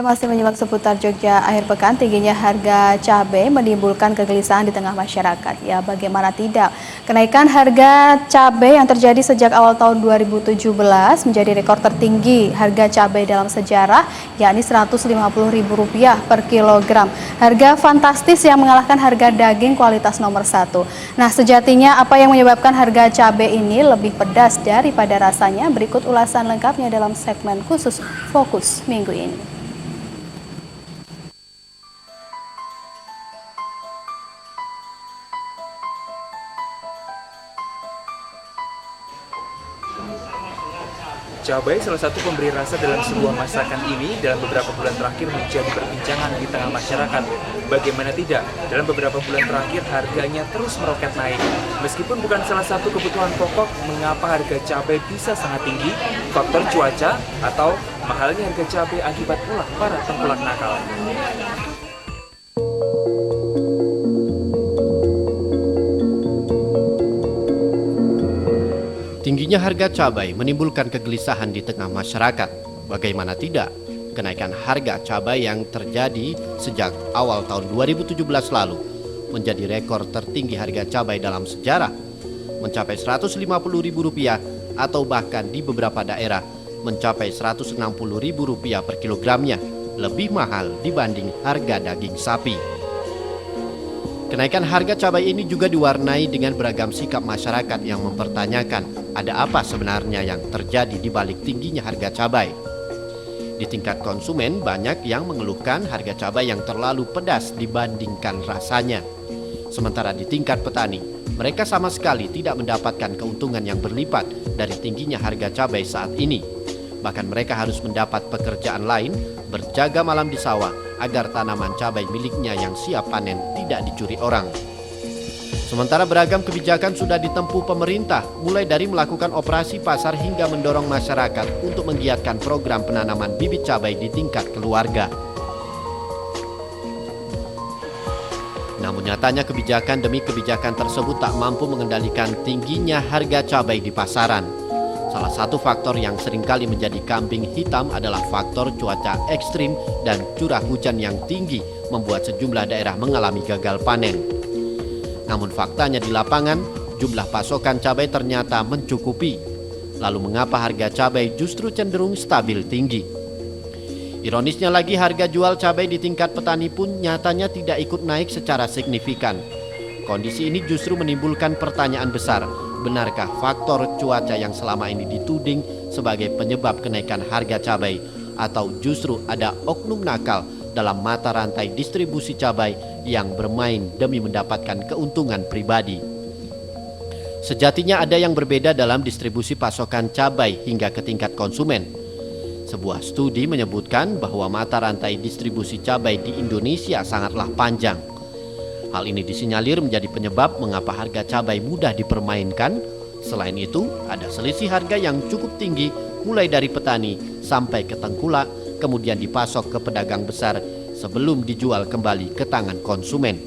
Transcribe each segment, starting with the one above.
Masih menyimak seputar Jogja akhir pekan, tingginya harga cabai menimbulkan kegelisahan di tengah masyarakat. Ya, bagaimana tidak? Kenaikan harga cabai yang terjadi sejak awal tahun 2017 menjadi rekor tertinggi harga cabai dalam sejarah, yakni Rp150.000 per kilogram. Harga fantastis yang mengalahkan harga daging kualitas nomor 1. Nah, sejatinya apa yang menyebabkan harga cabai ini lebih pedas daripada rasanya? Berikut ulasan lengkapnya dalam segmen khusus Fokus minggu ini. Cabai, salah satu pemberi rasa dalam sebuah masakan ini, dalam beberapa bulan terakhir menjadi perbincangan di tengah masyarakat. Bagaimana tidak, dalam beberapa bulan terakhir harganya terus meroket naik. Meskipun bukan salah satu kebutuhan pokok, mengapa harga cabai bisa sangat tinggi? Faktor cuaca atau mahalnya harga cabai akibat ulah para tengkulak nakal. Tingginya harga cabai menimbulkan kegelisahan di tengah masyarakat. Bagaimana tidak, kenaikan harga cabai yang terjadi sejak awal tahun 2017 lalu menjadi rekor tertinggi harga cabai dalam sejarah, mencapai Rp150.000 atau bahkan di beberapa daerah mencapai Rp160.000 per kilogramnya, lebih mahal dibanding harga daging sapi. Kenaikan harga cabai ini juga diwarnai dengan beragam sikap masyarakat yang mempertanyakan ada apa sebenarnya yang terjadi di balik tingginya harga cabai. Di tingkat konsumen, banyak yang mengeluhkan harga cabai yang terlalu pedas dibandingkan rasanya. Sementara di tingkat petani, mereka sama sekali tidak mendapatkan keuntungan yang berlipat dari tingginya harga cabai saat ini. Bahkan mereka harus mendapat pekerjaan lain, berjaga malam di sawah agar tanaman cabai miliknya yang siap panen tidak dicuri orang. Sementara beragam kebijakan sudah ditempuh pemerintah, mulai dari melakukan operasi pasar hingga mendorong masyarakat untuk menggiatkan program penanaman bibit cabai di tingkat keluarga. Namun nyatanya kebijakan demi kebijakan tersebut tak mampu mengendalikan tingginya harga cabai di pasaran. Salah satu faktor yang seringkali menjadi kambing hitam adalah faktor cuaca ekstrim dan curah hujan yang tinggi membuat sejumlah daerah mengalami gagal panen. Namun faktanya di lapangan, jumlah pasokan cabai ternyata mencukupi. Lalu mengapa harga cabai justru cenderung stabil tinggi? Ironisnya lagi, harga jual cabai di tingkat petani pun nyatanya tidak ikut naik secara signifikan. Kondisi ini justru menimbulkan pertanyaan besar. Benarkah faktor cuaca yang selama ini dituding sebagai penyebab kenaikan harga cabai, atau justru ada oknum nakal dalam mata rantai distribusi cabai yang bermain demi mendapatkan keuntungan pribadi? Sejatinya ada yang berbeda dalam distribusi pasokan cabai hingga ke tingkat konsumen. Sebuah studi menyebutkan bahwa mata rantai distribusi cabai di Indonesia sangatlah panjang. Hal ini disinyalir menjadi penyebab mengapa harga cabai mudah dipermainkan. Selain itu, ada selisih harga yang cukup tinggi mulai dari petani sampai ke tengkulak, kemudian dipasok ke pedagang besar sebelum dijual kembali ke tangan konsumen.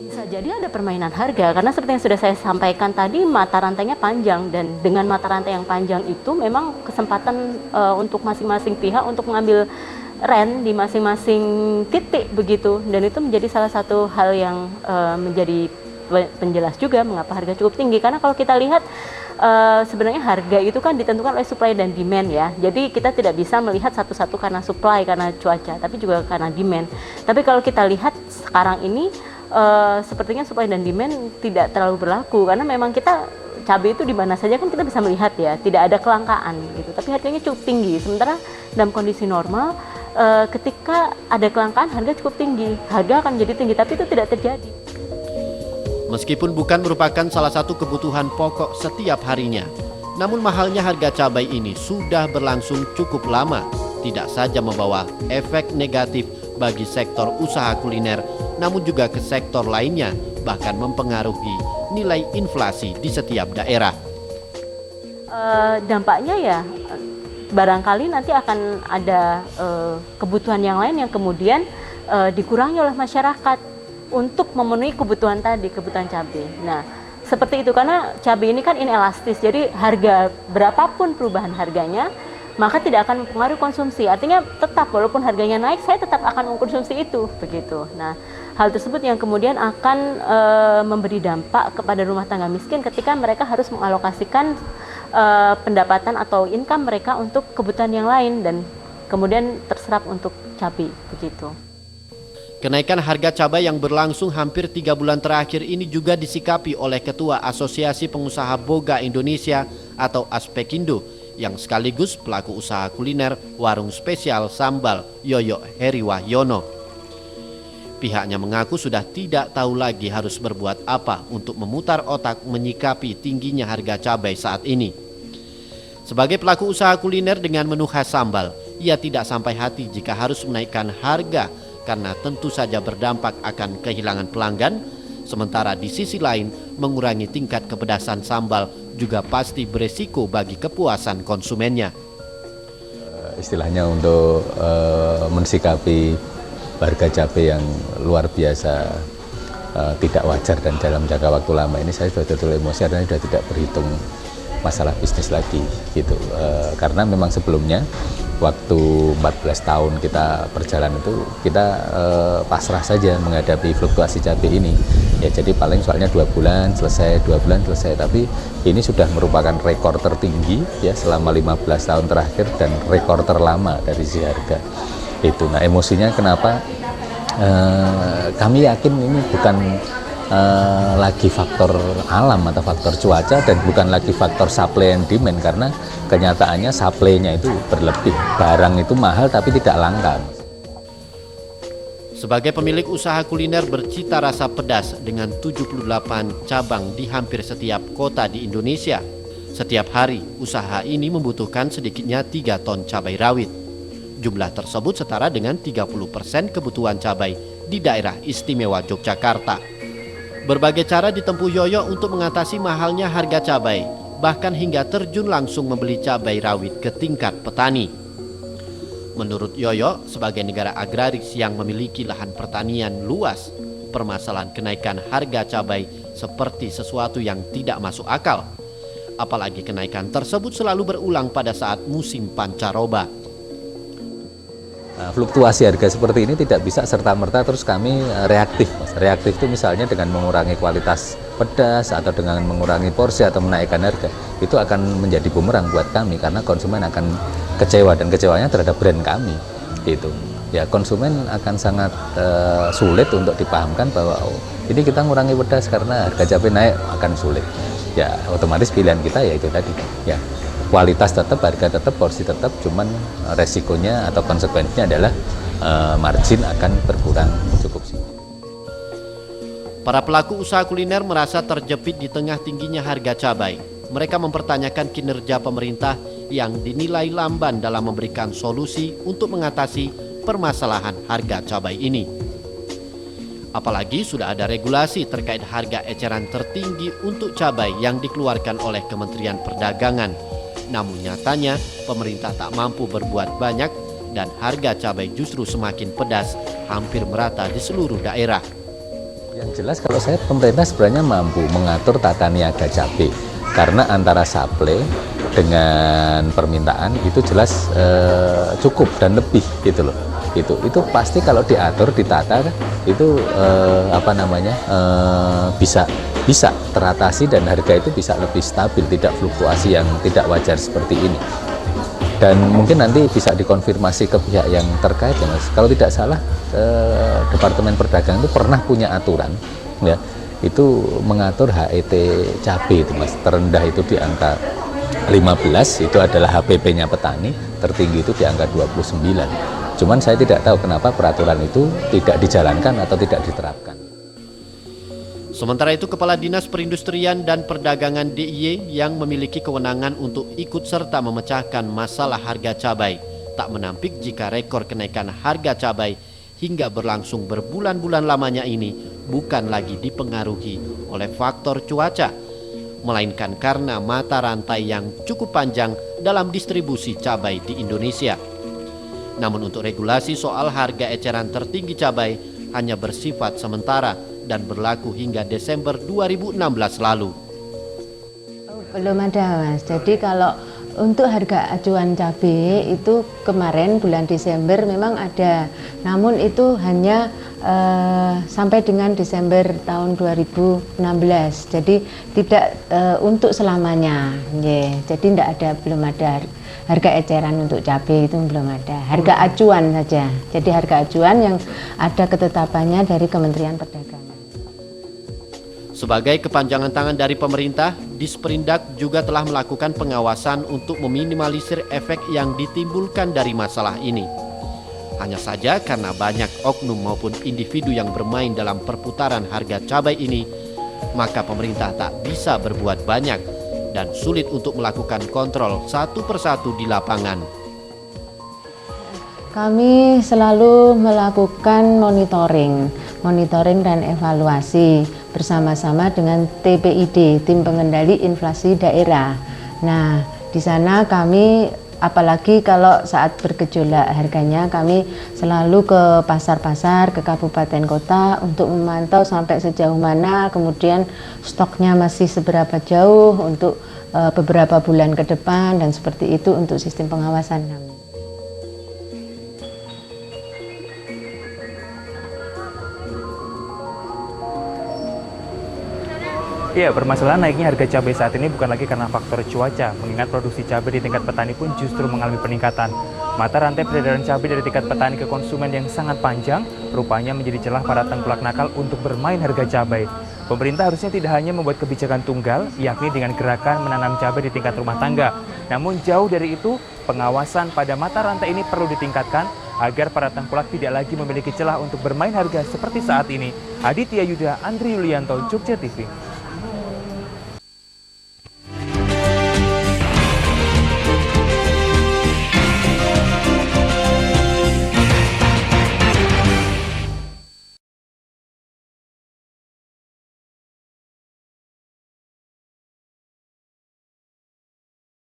Bisa jadi ada permainan harga, karena seperti yang sudah saya sampaikan tadi, mata rantainya panjang, dan dengan mata rantai yang panjang itu memang kesempatan untuk masing-masing pihak untuk mengambil rent di masing-masing titik begitu, dan itu menjadi salah satu hal yang menjadi penjelas juga mengapa harga cukup tinggi. Karena kalau kita lihat sebenarnya harga itu kan ditentukan oleh supply dan demand ya, jadi kita tidak bisa melihat satu-satu karena supply, karena cuaca, tapi juga karena demand. Tapi kalau kita lihat sekarang ini sepertinya supply dan demand tidak terlalu berlaku, karena memang kita cabai itu di mana saja kan kita bisa melihat ya, tidak ada kelangkaan gitu, tapi harganya cukup tinggi. Sementara dalam kondisi normal, ketika ada kelangkaan harga cukup tinggi, harga akan menjadi tinggi, tapi itu tidak terjadi. Meskipun bukan merupakan salah satu kebutuhan pokok setiap harinya, namun mahalnya harga cabai ini sudah berlangsung cukup lama, tidak saja membawa efek negatif bagi sektor usaha kuliner, namun juga ke sektor lainnya, bahkan mempengaruhi nilai inflasi di setiap daerah. Dampaknya ya barangkali nanti akan ada kebutuhan yang lain yang kemudian dikurangi oleh masyarakat untuk memenuhi kebutuhan tadi, kebutuhan cabai. Nah, seperti itu, karena cabai ini kan inelastis, jadi harga berapapun perubahan harganya, maka tidak akan mempengaruhi konsumsi. Artinya tetap walaupun harganya naik, saya tetap akan mengkonsumsi itu, begitu. Nah, hal tersebut yang kemudian akan memberi dampak kepada rumah tangga miskin ketika mereka harus mengalokasikan pendapatan atau income mereka untuk kebutuhan yang lain dan kemudian terserap untuk cabai, begitu. Kenaikan harga cabai yang berlangsung hampir 3 bulan terakhir ini juga disikapi oleh Ketua Asosiasi Pengusaha Boga Indonesia atau Aspekindo yang sekaligus pelaku usaha kuliner warung spesial sambal Yoyo Heri Wahyono. Pihaknya mengaku sudah tidak tahu lagi harus berbuat apa untuk memutar otak menyikapi tingginya harga cabai saat ini. Sebagai pelaku usaha kuliner dengan menu khas sambal, ia tidak sampai hati jika harus menaikkan harga karena tentu saja berdampak akan kehilangan pelanggan, sementara di sisi lain mengurangi tingkat kepedasan sambal juga pasti beresiko bagi kepuasan konsumennya. Istilahnya untuk mensikapi harga cabai yang luar biasa tidak wajar dan dalam jangka waktu lama ini saya sudah betul emosi karena sudah tidak berhitung masalah bisnis lagi gitu. Karena memang sebelumnya waktu 14 tahun kita berjalan itu kita pasrah saja menghadapi fluktuasi cabai ini ya, jadi paling soalnya 2 bulan selesai, 2 bulan selesai, tapi ini sudah merupakan rekor tertinggi ya selama 15 tahun terakhir dan rekor terlama dari sisi harga itu. Nah, emosinya kenapa? Kami yakin ini bukan lagi faktor alam atau faktor cuaca dan bukan lagi faktor supply and demand, karena kenyataannya supply-nya itu berlebih, barang itu mahal tapi tidak langka. Sebagai pemilik usaha kuliner bercita rasa pedas dengan 78 cabang di hampir setiap kota di Indonesia, setiap hari usaha ini membutuhkan sedikitnya 3 ton cabai rawit. Jumlah tersebut setara dengan 30% kebutuhan cabai di daerah istimewa Yogyakarta. Berbagai cara ditempuh Yoyo untuk mengatasi mahalnya harga cabai, bahkan hingga terjun langsung membeli cabai rawit ke tingkat petani. Menurut Yoyo, sebagai negara agraris yang memiliki lahan pertanian luas, permasalahan kenaikan harga cabai seperti sesuatu yang tidak masuk akal. Apalagi kenaikan tersebut selalu berulang pada saat musim pancaroba. Nah, fluktuasi harga seperti ini tidak bisa serta-merta terus kami reaktif. Reaktif itu misalnya dengan mengurangi kualitas pedas atau dengan mengurangi porsi atau menaikkan harga. Itu akan menjadi bumerang buat kami karena konsumen akan kecewa dan kecewanya terhadap brand kami. Itu ya, konsumen akan sangat sulit untuk dipahamkan bahwa ini kita mengurangi pedas karena harga cabai naik, akan sulit. Ya, otomatis pilihan kita ya itu tadi. Ya, kualitas tetap, harga tetap, porsi tetap, cuman resikonya atau konsekuensinya adalah margin akan berkurang cukup sih. Para pelaku usaha kuliner merasa terjepit di tengah tingginya harga cabai. Mereka mempertanyakan kinerja pemerintah yang dinilai lamban dalam memberikan solusi untuk mengatasi permasalahan harga cabai ini. Apalagi sudah ada regulasi terkait harga eceran tertinggi untuk cabai yang dikeluarkan oleh Kementerian Perdagangan. Namun nyatanya pemerintah tak mampu berbuat banyak dan harga cabai justru semakin pedas, hampir merata di seluruh daerah. Yang jelas kalau saya pemerintah sebenarnya mampu mengatur tata niaga cabai karena antara supply dengan permintaan itu jelas cukup dan lebih gitu loh. Itu pasti kalau diatur, ditata itu bisa teratasi dan harga itu bisa lebih stabil, tidak fluktuasi yang tidak wajar seperti ini. Dan mungkin nanti bisa dikonfirmasi ke pihak yang terkait ya Mas. Kalau tidak salah Departemen Perdagangan itu pernah punya aturan ya, itu mengatur HET cabai itu Mas. Terendah itu di angka 15 itu adalah HPP-nya petani, tertinggi itu di angka 29. Cuman saya tidak tahu kenapa peraturan itu tidak dijalankan atau tidak diterapkan. Sementara itu Kepala Dinas Perindustrian dan Perdagangan DIY yang memiliki kewenangan untuk ikut serta memecahkan masalah harga cabai tak menampik jika rekor kenaikan harga cabai hingga berlangsung berbulan-bulan lamanya ini bukan lagi dipengaruhi oleh faktor cuaca, melainkan karena mata rantai yang cukup panjang dalam distribusi cabai di Indonesia. Namun untuk regulasi soal harga eceran tertinggi cabai hanya bersifat sementara dan berlaku hingga Desember 2016 lalu. Belum ada Mas, jadi kalau Untuk harga acuan cabai itu kemarin bulan Desember memang ada, namun itu hanya sampai dengan Desember tahun 2016. Jadi tidak untuk selamanya. Jadi belum ada harga eceran untuk cabai, itu belum ada. Harga acuan saja. Jadi harga acuan yang ada ketetapannya dari Kementerian Perdagangan. Sebagai kepanjangan tangan dari pemerintah, Disperindak juga telah melakukan pengawasan untuk meminimalisir efek yang ditimbulkan dari masalah ini. Hanya saja karena banyak oknum maupun individu yang bermain dalam perputaran harga cabai ini, maka pemerintah tak bisa berbuat banyak dan sulit untuk melakukan kontrol satu persatu di lapangan. Kami selalu melakukan monitoring dan evaluasi bersama-sama dengan TPID, Tim Pengendali Inflasi Daerah. Nah, di sana kami apalagi kalau saat bergejolak harganya, kami selalu ke pasar-pasar, ke kabupaten kota untuk memantau sampai sejauh mana, kemudian stoknya masih seberapa jauh untuk beberapa bulan ke depan, dan seperti itu untuk sistem pengawasan kami. Ya, permasalahan naiknya harga cabai saat ini bukan lagi karena faktor cuaca, mengingat produksi cabai di tingkat petani pun justru mengalami peningkatan. Mata rantai peredaran cabai dari tingkat petani ke konsumen yang sangat panjang, rupanya menjadi celah para tengkulak nakal untuk bermain harga cabai. Pemerintah harusnya tidak hanya membuat kebijakan tunggal, yakni dengan gerakan menanam cabai di tingkat rumah tangga. Namun jauh dari itu, pengawasan pada mata rantai ini perlu ditingkatkan agar para tengkulak tidak lagi memiliki celah untuk bermain harga seperti saat ini. Aditya Yuda, Andri Yulianto, Jogja TV.